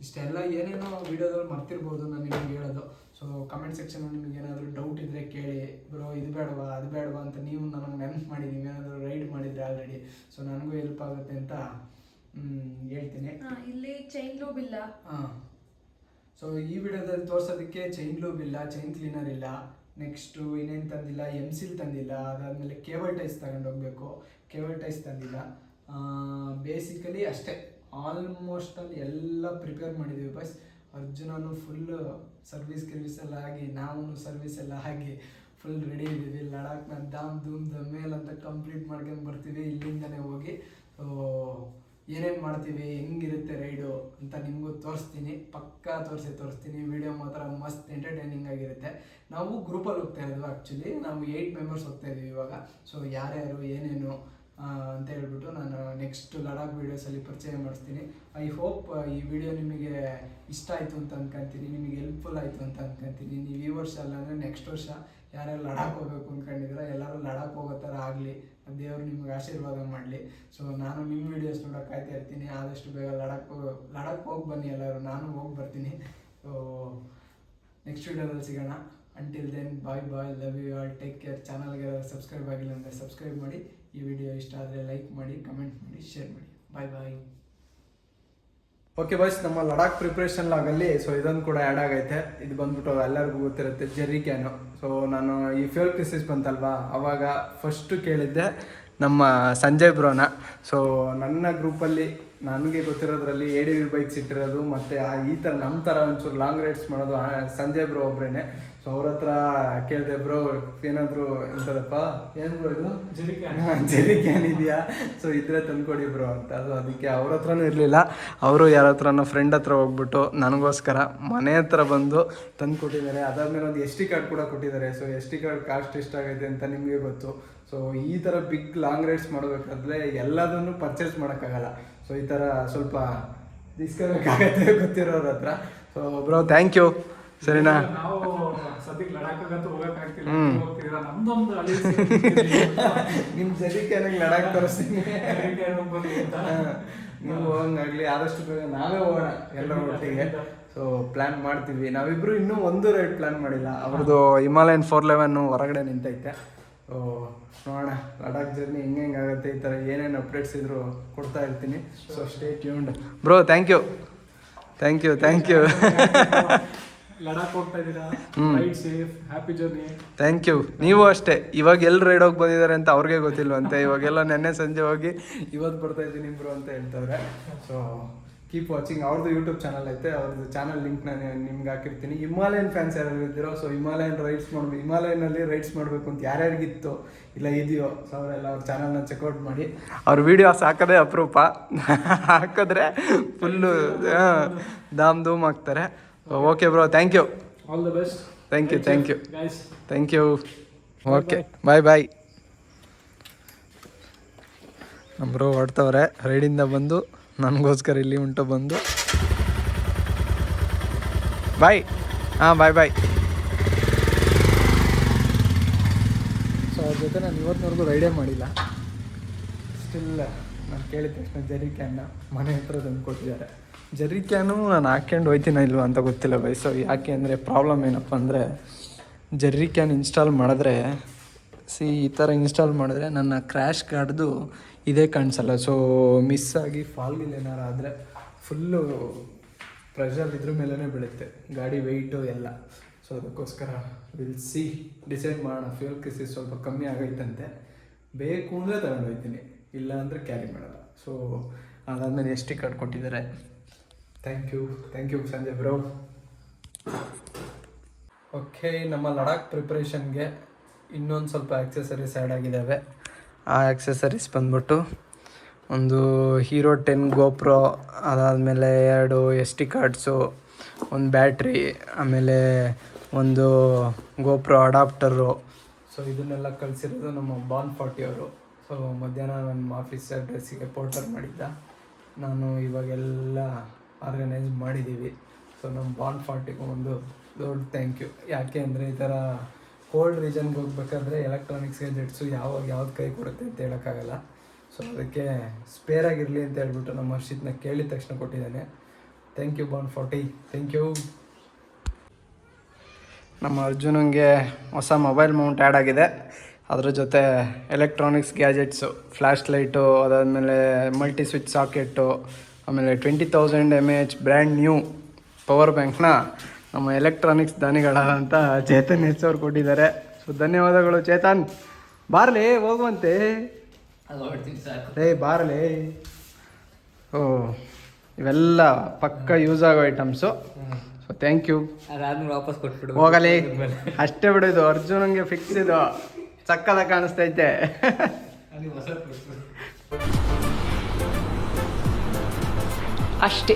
ಇಷ್ಟೆಲ್ಲ ಏನೇನೋ ವೀಡಿಯೋದಲ್ಲಿ ಮರ್ತಿರ್ಬೋದು ನಾನು ನಿಮಗೆ ಹೇಳೋದು. ಸೊ ಕಮೆಂಟ್ ಸೆಕ್ಷನಲ್ಲಿ ನಿಮಗೆ ಏನಾದರೂ ಡೌಟ್ ಇದ್ದರೆ ಕೇಳಿ, ಬ್ರೋ ಇದು ಬೇಡವಾ ಅದು ಬೇಡವಾ ಅಂತ ನೀವು ನನಗೆ ನೆನಪು ಮಾಡಿದ್ದೀವಿ, ಏನಾದರೂ ರೈಡ್ ಮಾಡಿದರೆ ಆಲ್ರೆಡಿ. ಸೊ ನನಗೂ ಹೆಲ್ಪ್ ಆಗುತ್ತೆ ಅಂತ ಹೇಳ್ತೀನಿ. ಇಲ್ಲಿ ಚೈನ್ ಲೂಬ್ ಇಲ್ಲ. ಸೊ ಈ ವಿಡಿಯೋದಲ್ಲಿ ತೋರ್ಸೋದಕ್ಕೆ ಚೈನ್ ಲೂಬ್ ಇಲ್ಲ, ಚೈನ್ ಕ್ಲೀನರ್ ಇಲ್ಲ, ನೆಕ್ಸ್ಟು ಇನ್ನೇನು ತಂದಿಲ್ಲ, ಸಿಲ್ ತಂದಿಲ್ಲ, ಅದಾದಮೇಲೆ ಕೇಬಲ್ ಟೈಸ್ ತಗೊಂಡು ಹೋಗಬೇಕು, ಕೇಬಲ್ ಟೈಸ್ ತಂದಿಲ್ಲ. ಬೇಸಿಕಲಿ ಅಷ್ಟೇ, ಆಲ್ಮೋಸ್ಟ್ ಅಲ್ಲಿ ಎಲ್ಲ ಪ್ರಿಪೇರ್ ಮಾಡಿದ್ದೀವಿ ಬಸ್. ಅರ್ಜುನನು ಫುಲ್ ಸರ್ವಿಸ್ ಎಲ್ಲ ಆಗಿ, ನಾವು ಸರ್ವಿಸ್ ಎಲ್ಲ ಆಗಿ ಫುಲ್ ರೆಡಿ ಇದ್ದೀವಿ. ಲಡಾಖ್ನ ದಾಮ್ ಧೂಮ್ ದಮೇಲ್ ಅಂತ ಕಂಪ್ಲೀಟ್ ಮಾಡ್ಕೊಂಡು ಬರ್ತೀವಿ ಇಲ್ಲಿಂದನೇ ಹೋಗಿ. ಸೊ ಏನೇನು ಮಾಡ್ತೀವಿ, ಹೆಂಗಿರುತ್ತೆ ರೈಡು ಅಂತ ನಿಮಗೂ ತೋರಿಸ್ತೀನಿ, ಪಕ್ಕಾ ತೋರಿಸ್ತೀನಿ. ವಿಡಿಯೋ ಮಾತ್ರ ಮಸ್ತ್ ಎಂಟರ್ಟೈನಿಂಗ್ ಆಗಿರುತ್ತೆ. ನಾವು ಗ್ರೂಪಲ್ಲಿ ಹೋಗ್ತಾ ಇರೋದು, ಆ್ಯಕ್ಚುಲಿ ನಾವು 8 ಮೆಂಬರ್ಸ್ ಹೋಗ್ತಾ ಇದ್ದೀವಿ ಇವಾಗ. ಸೊ ಯಾರ್ಯಾರು ಏನೇನು ಅಂತ ಹೇಳ್ಬಿಟ್ಟು ನಾನು ನೆಕ್ಸ್ಟ್ ಲಡಾಖ್ ವೀಡಿಯೋಸಲ್ಲಿ ಪರಿಚಯ ಮಾಡಿಸ್ತೀನಿ. ಐ ಹೋಪ್ ಈ ವಿಡಿಯೋ ನಿಮಗೆ ಇಷ್ಟ ಆಯಿತು ಅಂತ ಅನ್ಕೊಂತೀನಿ, ನಿಮಗೆ ಹೆಲ್ಪ್ಫುಲ್ ಆಯಿತು ಅಂತ ಅನ್ಕೊಂತೀನಿ. ನೀವು ಈ ವರ್ಷ ಅಲ್ಲಾಂದರೆ ನೆಕ್ಸ್ಟ್ ವರ್ಷ ಯಾರ್ಯಾರು ಲಡಾಖ್ ಹೋಗ್ಬೇಕು ಅಂದ್ಕೊಂಡಿದ್ರೆ ಎಲ್ಲರೂ ಲಡಾಖ್ ಹೋಗೋ ಥರ ಆಗಲಿ, ದೇವರು ನಿಮಗೆ ಆಶೀರ್ವಾದ ಮಾಡಲಿ. ಸೊ ನಾನು ನಿಮ್ಮ ವೀಡಿಯೋಸ್ ನೋಡೋಕೆ ಕಾಯ್ತಾ ಇರ್ತೀನಿ. ಆದಷ್ಟು ಬೇಗ ಲಡಾಖ್ ಹೋಗಿ ಬನ್ನಿ ಎಲ್ಲರೂ, ನಾನು ಹೋಗಿ ಬರ್ತೀನಿ. ಸೊ ನೆಕ್ಸ್ಟ್ ವೀಡಿಯೋದಲ್ಲಿ ಸಿಗೋಣ. Until then bye, love you all, take care. ಚಾನಲ್ಗೆ ಸಬ್ಸ್ಕ್ರೈಬ್ ಆಗಿಲ್ಲ ಅಂದರೆ ಸಬ್ಸ್ಕ್ರೈಬ್ ಮಾಡಿ. ಈ ವಿಡಿಯೋ ಇಷ್ಟ ಆದರೆ ಲೈಕ್ ಮಾಡಿ, ಕಮೆಂಟ್ ಮಾಡಿ, ಶೇರ್ ಮಾಡಿ. ಬಾಯ್. ಓಕೆ ಬಾಯ್ಸ್, ನಮ್ಮ ಲಡಾಖ್ ಪ್ರಿಪ್ರೇಷನ್ ಲಾಗಲ್ಲಿ ಸೊ ಇದೊಂದು ಕೂಡ ಆ್ಯಡ್ ಆಗೈತೆ. ಇದು ಬಂದ್ಬಿಟ್ಟು ಎಲ್ಲರಿಗೂ ಗೊತ್ತಿರುತ್ತೆ, ಜೆರ್ರಿ ಕ್ಯಾನು. ಸೊ ನಾನು ಈ ಫ್ಯೂಲ್ ಕ್ರಿಸಿಸ್ ಬಂತಲ್ವಾ, ಅವಾಗ ಫಸ್ಟು ಕೇಳಿದ್ದೆ ನಮ್ಮ ಸಂಜಯ್ ಬ್ರೋನ. ಸೊ ನನ್ನ ಗ್ರೂಪಲ್ಲಿ ನನಗೆ ಗೊತ್ತಿರೋದ್ರಲ್ಲಿ ADV ಬೈಕ್ಸ್ ಇಟ್ಟಿರೋದು ಮತ್ತು ಈ ಥರ ನಮ್ಮ ಥರ ಒಂಚೂರು ಲಾಂಗ್ ರೈಡ್ಸ್ ಮಾಡೋದು ಸಂಜಯ್ ಬ್ರೋ ಒಬ್ಬರೇ. ಸೊ ಅವ್ರ ಹತ್ರ ಕೇಳಿದೆ, ಬ್ರೋ ಏನಾದರೂ ಎಂಥದಪ್ಪ, ಏನು ಬ್ರೋ ಇದು ಜೆರ್ರಿ ಕ್ಯಾನ್ ಇದೆಯಾ, ಸೊ ಇದ್ರೆ ತಂದ್ಕೊಡಿ ಬ್ರೋ ಅಂತ. ಅದು ಅದಕ್ಕೆ ಅವ್ರ ಹತ್ರನೂ ಇರಲಿಲ್ಲ. ಅವರು ಯಾರ ಹತ್ರನೋ ಫ್ರೆಂಡ್ ಹತ್ರ ಹೋಗ್ಬಿಟ್ಟು ನನಗೋಸ್ಕರ ಮನೆ ಹತ್ರ ಬಂದು ತಂದು ಕೊಟ್ಟಿದ್ದಾರೆ. ಅದಾದಮೇಲೆ ಒಂದು SD ಕಾರ್ಡ್ ಕೂಡ ಕೊಟ್ಟಿದ್ದಾರೆ. ಸೊ SD ಕಾರ್ಡ್ ಕಾಸ್ಟ್ ಎಷ್ಟಾಗೈತೆ ಅಂತ ನಿಮಗೆ ಗೊತ್ತು. ಸೊ ಈ ಥರ ಬಿಗ್ ಲಾಂಗ್ ರೈಡ್ಸ್ ಮಾಡಬೇಕಾದ್ರೆ ಎಲ್ಲದನ್ನು ಪರ್ಚೇಸ್ ಮಾಡೋಕ್ಕಾಗಲ್ಲ. ಸೊ ಈ ಥರ ಸ್ವಲ್ಪ ಇಸ್ಕೋಬೇಕಾಗತ್ತೆ ಗೊತ್ತಿರೋರ ಹತ್ರ. ಸೊ ಬ್ರೋ ಥ್ಯಾಂಕ್ ಯು, ಸರಿನಾ? ನಾವು ಸದ್ಯಕ್ಕೆ ಲಡಾಖ್ ಹೋಗಕ್ಕಾಗ್ತಿಲ್ಲ, ನಿಮ್ಮ ಜೊತೆಗೆ ಲಡಾಖ್ ತೋರಿಸ್ತೀನಿ, ನೀವು ಹಂಗಾಗ್ಲಿ. ಆದಷ್ಟು ಬೇಗ ನಾವೇ ಹೋಗೋಣ ಎಲ್ಲರ ಒಟ್ಟಿಗೆ. ಸೊ ಪ್ಲ್ಯಾನ್ ಮಾಡ್ತೀವಿ. ನಾವಿಬ್ರು ಇನ್ನೂ ಒಂದು ರೈಡ್ ಪ್ಲ್ಯಾನ್ ಮಾಡಿಲ್ಲ. ಅವ್ರದ್ದು ಹಿಮಾಲಯನ್ 411 ಹೊರಗಡೆ ನಿಂತೈತೆ. ಸೊ ನೋಡೋಣ ಲಡಾಖ್ ಜರ್ನಿ ಹೆಂಗಾಗುತ್ತೆ, ಈ ಥರ ಏನೇನು ಅಪ್ಡೇಟ್ಸ್ ಇದ್ರು ಕೊಡ್ತಾ ಇರ್ತೀನಿ. So stay tuned bro. Thank you. Ladakh ಹೋಗ್ತಾ ಇದ್ದೀರಾ, ride safe, happy journey. Thank you. ನೀವು ಅಷ್ಟೇ, ಇವಾಗ ಎಲ್ಲಿ ರೈಡ್ ಹೋಗಿ ಬಂದಿದ್ದಾರೆ ಅಂತ ಅವ್ರಿಗೆ ಗೊತ್ತಿಲ್ವಂತೆ. ಇವಾಗೆಲ್ಲ ನೆನ್ನೆ ಸಂಜೆ ಹೋಗಿ ಇವತ್ತು ಬರ್ತಾ ಇದ್ದೀನಿ ಬ್ರೋ ಅಂತ ಹೇಳ್ತವ್ರೆ. So keep watching. ಅವ್ರದ್ದು ಯೂಟ್ಯೂಬ್ ಚಾನಲ್ ಐತೆ, ಅವ್ರದ್ದು ಚಾನಲ್ ಲಿಂಕ್ ನಾನು ನಿಮ್ಗೆ ಹಾಕಿರ್ತೀನಿ. ಹಿಮಾಲಯನ್ ಫ್ಯಾನ್ಸ್ ಯಾರು ಇದ್ದೀರೋ, ಸೊ ಹಿಮಾಲಯನಲ್ಲಿ ರೈಡ್ಸ್ ಮಾಡಬೇಕು ಅಂತ ಯಾರ್ಯಾರಿಗಿತ್ತು ಇಲ್ಲ ಇದೆಯೋ, ಸೊ ಅವರೆಲ್ಲ ಅವ್ರ ಚಾನಲ್ನ ಚೆಕ್ಔಟ್ ಮಾಡಿ. ಅವ್ರ ವೀಡಿಯೋಸ್ ಹಾಕೋದೇ ಅಪರೂಪ, ಹಾಕಿದ್ರೆ ಫುಲ್ಲು ದಾಮ್ ಧೂಮ್ ಆಗ್ತಾರೆ. Okay bro, thank you. All the best. Thank you guys. Thank you. Okay bye. ನಮ್ಮ ಬ್ರೋ ಹೊಡ್ತವ್ರೆ ರೈಡಿಂದ ಬಂದು, ನನಗೋಸ್ಕರ ಇಲ್ಲಿ ಉಂಟು ಬಂದು ಬಾಯ್. ಬಾಯ್. ಸೊ ಅವ್ರ ಜೊತೆ ನಾನು ಇವತ್ತಿನವರೆಗೂ ರೈಡೇ ಮಾಡಿಲ್ಲ. ಸ್ಟಿಲ್ ನಾನು ಕೇಳಿದ ತಕ್ಷಣ ಜೆರ್ರಿ ಕ್ಯಾನ್ನ ಮನೆ ಹತ್ರ ತಂದು ಕೊಟ್ಟಿದ್ದಾರೆ. ಜೆರ್ರಿ ಕ್ಯಾನು ನಾನು ಹಾಕ್ಕೊಂಡು ಹೋಯ್ತೀನ ಇಲ್ವ ಅಂತ ಗೊತ್ತಿಲ್ಲ ಬೈ. ಸೊ ಯಾಕೆ ಅಂದರೆ ಪ್ರಾಬ್ಲಮ್ ಏನಪ್ಪ ಅಂದರೆ, ಜೆರ್ರಿ ಕ್ಯಾನ್ ಇನ್ಸ್ಟಾಲ್ ಮಾಡಿದ್ರೆ ಈ ಥರ ಇನ್ಸ್ಟಾಲ್ ಮಾಡಿದ್ರೆ ನನ್ನ ಕ್ರ್ಯಾಶ್ ಕಾರ್ಡ್ದು ಇದೇ ಕಾಣಿಸಲ್ಲ. ಸೊ ಮಿಸ್ ಆಗಿ ಫಾಲ್ಗಿಲ್ ಏನಾರು ಆದರೆ ಫುಲ್ಲು ಪ್ರೆಷರ್ ಇದ್ರ ಮೇಲೇ ಬೀಳುತ್ತೆ, ಗಾಡಿ ವೆಯ್ಟು ಎಲ್ಲ. ಸೊ ಅದಕ್ಕೋಸ್ಕರ ಡಿಸೈಡ್ ಮಾಡೋಣ. ಫ್ಯೂಲ್ ಕ್ರಿಸಿಸ್ ಸ್ವಲ್ಪ ಕಮ್ಮಿ ಆಗೈತಂತೆ, ಬೇಕು ಅಂದರೆ ತಗೊಂಡು ಹೋಗ್ತೀನಿ, ಇಲ್ಲ ಅಂದರೆ ಕ್ಯಾರಿ ಮಾಡೋಲ್ಲ. ಸೊ ಅದಾದಮೇಲೆ SD ಕಾರ್ಡ್ ಕೊಟ್ಟಿದ್ದಾರೆ. Thank you Sanjay bro. Okay, ನಮ್ಮ ಲಡಾಖ್ ಪ್ರಿಪ್ರೇಷನ್ಗೆ ಇನ್ನೊಂದು ಸ್ವಲ್ಪ ಆಕ್ಸೆಸರೀಸ್ ಆ್ಯಡ್ ಆಗಿದ್ದಾವೆ. ಆ ಆಕ್ಸೆಸರೀಸ್ ಬಂದ್ಬಿಟ್ಟು ಒಂದು ಹೀರೋ 10 GoPro, ಅದಾದಮೇಲೆ 2 SD ಕಾರ್ಡ್ಸು, ಒಂದು ಬ್ಯಾಟ್ರಿ, ಆಮೇಲೆ ಒಂದು GoPro ಅಡಾಪ್ಟರು. ಸೊ ಇದನ್ನೆಲ್ಲ ಕಳಿಸಿರೋದು ನಮ್ಮ ಬಾನ್ 40 ಅವರು. ಸೊ ಮಧ್ಯಾಹ್ನ ನಮ್ಮ ಆಫೀಸ್ ಅಡ್ರೆಸ್ಸಿಗೆ ಪೋರ್ಟರ್ ಮಾಡಿದ್ದ. ನಾನು ಇವಾಗೆಲ್ಲ ಆರ್ಗನೈಸ್ ಮಾಡಿದ್ದೀವಿ. ಸೊ ನಮ್ಮ ಬಾನ್ 40ಗೂ ಒಂದು ದೊಡ್ಡ ಥ್ಯಾಂಕ್ ಯು. ಯಾಕೆ ಅಂದರೆ ಈ ಥರ ಕೋಲ್ಡ್ ರೀಜನ್ಗೆ ಹೋಗ್ಬೇಕಾದ್ರೆ ಎಲೆಕ್ಟ್ರಾನಿಕ್ಸ್ ಗ್ಯಾಜೆಟ್ಸು ಯಾವ್ದು ಕೈ ಕೊಡುತ್ತೆ ಅಂತ ಹೇಳೋಕ್ಕಾಗಲ್ಲ. ಸೊ ಅದಕ್ಕೆ ಸ್ಪೇರಾಗಿರಲಿ ಅಂತ ಹೇಳ್ಬಿಟ್ಟು ನಮ್ಮ ಹರ್ಷಿತ್ನ ಕೇಳಿದ ತಕ್ಷಣ ಕೊಟ್ಟಿದ್ದಾನೆ. ಥ್ಯಾಂಕ್ ಯು ಬಾನ್ 40, ಥ್ಯಾಂಕ್ ಯು. ನಮ್ಮ ಅರ್ಜುನಂಗೆ ಹೊಸ ಮೊಬೈಲ್ ಮೌಂಟ್ ಆ್ಯಡ್ ಆಗಿದೆ. ಅದ್ರ ಜೊತೆ ಎಲೆಕ್ಟ್ರಾನಿಕ್ಸ್ ಗ್ಯಾಜೆಟ್ಸು, ಫ್ಲ್ಯಾಶ್ ಲೈಟು, ಅದಾದಮೇಲೆ ಮಲ್ಟಿ ಸ್ವಿಚ್ ಸಾಕೆಟ್ಟು, ಆಮೇಲೆ 20,000 mAh ಬ್ರ್ಯಾಂಡ್ ನ್ಯೂ ಪವರ್ ಬ್ಯಾಂಕ್ನ ನಮ್ಮ ಎಲೆಕ್ಟ್ರಾನಿಕ್ಸ್ ದಾನಿಗಳಾದಂಥ ಚೇತನ್ ಅವ್ರು ಕೊಟ್ಟಿದ್ದಾರೆ. ಸೊ ಧನ್ಯವಾದಗಳು ಚೇತನ್. ಬಾರ್ಲಿ ಹೋಗುವಂತೆ, ಬಾರ್ಲಿ. ಓ ಇವೆಲ್ಲ ಪಕ್ಕ ಯೂಸ್ ಆಗೋ ಐಟಮ್ಸು. So thank you. ಅದಾದ್ಮೇಲೆ ವಾಪಸ್ ಕೊಟ್ಬಿಡು. ಹೋಗಲಿ, ಅಷ್ಟೇ ಬಿಡೋದು. ಅರ್ಜುನಂಗೆ ಫಿಕ್ಸ್ ಇದು, ಸಕ್ಕದ ಕಾಣಿಸ್ತೈತೆ. ಅಷ್ಟೇ.